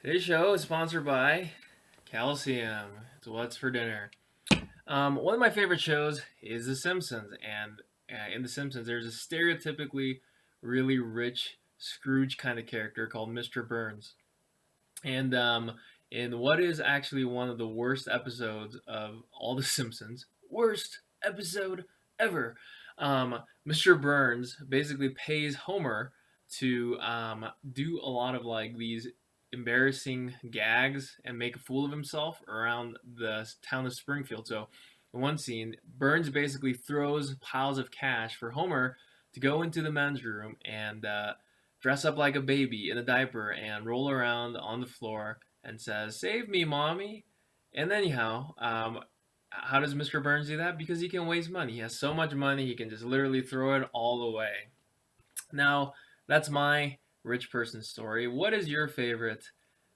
Today's show is sponsored by Calcium. It's what's for dinner. One of my favorite shows is The Simpsons, and in The Simpsons, there's a stereotypically really rich Scrooge kind of character called Mr. Burns. And in what is actually one of the worst episodes of all The Simpsons, worst episode ever, Mr. Burns basically pays Homer to do a lot of like these embarrassing gags and make a fool of himself around the town of Springfield. So, in one scene, Burns basically throws piles of cash for Homer to go into the men's room and dress up like a baby in a diaper and roll around on the floor and says, "Save me, mommy." And anyhow, how does Mr. Burns do that? Because he can waste money. He has so much money, he can just literally throw it all away. Now, that's my rich person story. What is your favorite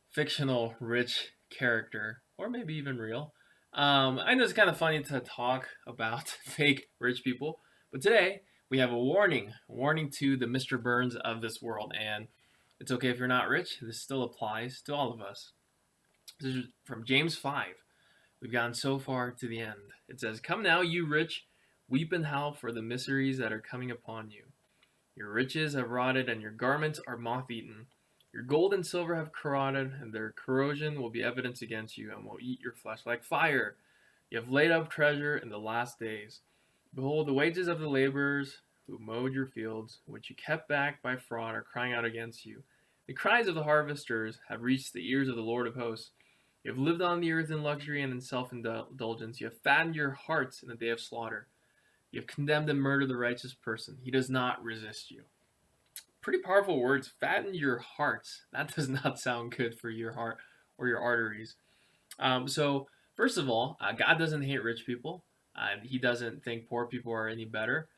fictional rich character, or maybe even real? I know it's kind of funny to talk about fake rich people, but today we have a warning to the Mr. Burns of this world. And it's okay if you're not rich, this still applies to all of us. This is from James 5. We've gotten so far to the end. It says, "Come now, you rich, weep and howl for the miseries that are coming upon you. Your riches have rotted, and your garments are moth eaten. Your gold and silver have corroded, and their corrosion will be evidence against you, and will eat your flesh like fire. You have laid up treasure in the last days. Behold, the wages of the laborers who mowed your fields, which you kept back by fraud, are crying out against you. The cries of the harvesters have reached the ears of the Lord of hosts. You have lived on the earth in luxury and in self indulgence. You have fattened your hearts in the day of slaughter. You have condemned and murdered the righteous person. He does not resist you." Pretty powerful words. Fatten your hearts. That does not sound good for your heart or your arteries. So, first of all, God doesn't hate rich people. He doesn't think poor people are any better.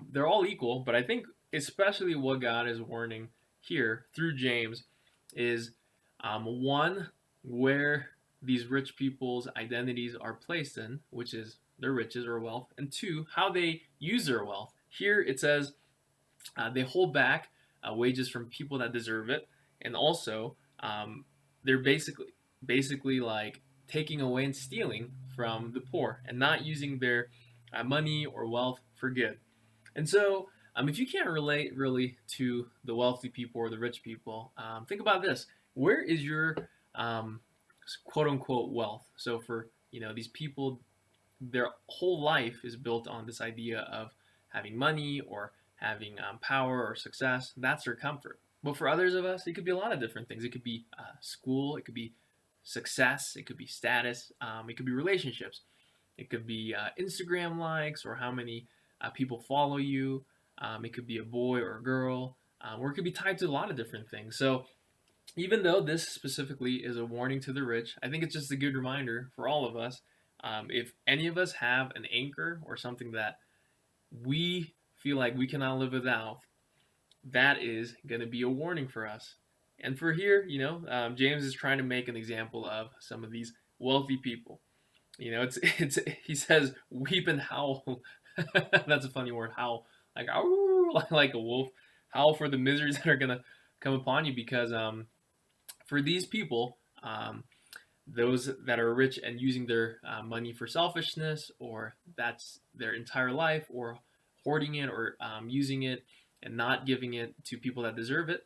They're all equal, but I think especially what God is warning here through James is one, where these rich people's identities are placed in, which is their riches or wealth, and two, how they use their wealth. Here it says they hold back wages from people that deserve it, and also they're basically like taking away and stealing from the poor and not using their money or wealth for good. And so, if you can't relate really to the wealthy people or the rich people, think about this: where is your um, quote unquote wealth? So for these people, their whole life is built on this idea of having money or having power or success. That's their comfort. But for others of us, it could be a lot of different things. It could be school, it could be success, it could be status, it could be relationships, it could be Instagram likes or how many people follow you. It could be a boy or a girl, or it could be tied to a lot of different things. So even though this specifically is a warning to the rich, I think it's just a good reminder for all of us. If any of us have an anchor or something that we feel like we cannot live without, that is going to be a warning for us. And for here, James is trying to make an example of some of these wealthy people. It's he says weep and howl. That's a funny word, howl, like like a wolf, howl for the miseries that are gonna come upon you because for these people, those that are rich and using their money for selfishness, or that's their entire life, or hoarding it, or using it and not giving it to people that deserve it,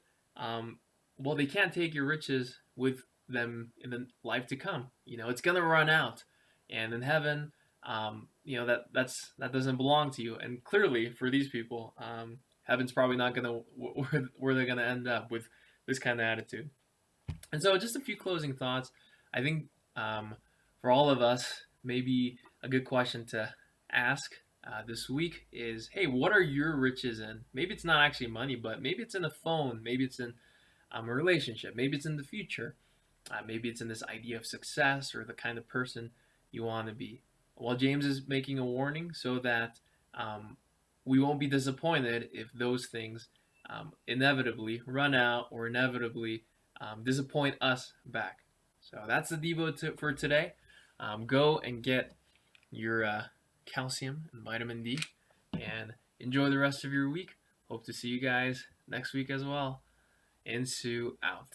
well, they can't take your riches with them in the life to come. It's gonna run out, and in heaven, that doesn't belong to you. And clearly, for these people, heaven's probably not gonna where they're gonna end up with this kind of attitude. And so, just a few closing thoughts. I think for all of us, maybe a good question to ask this week is, hey, what are your riches in? Maybe it's not actually money, but maybe it's in a phone. Maybe it's in a relationship. Maybe it's in the future. Maybe it's in this idea of success or the kind of person you want to be. Well, James is making a warning so that we won't be disappointed if those things inevitably run out or inevitably disappoint us back. So that's the Devo for today. Go and get your calcium and vitamin D and enjoy the rest of your week. Hope to see you guys next week as well. Insu out.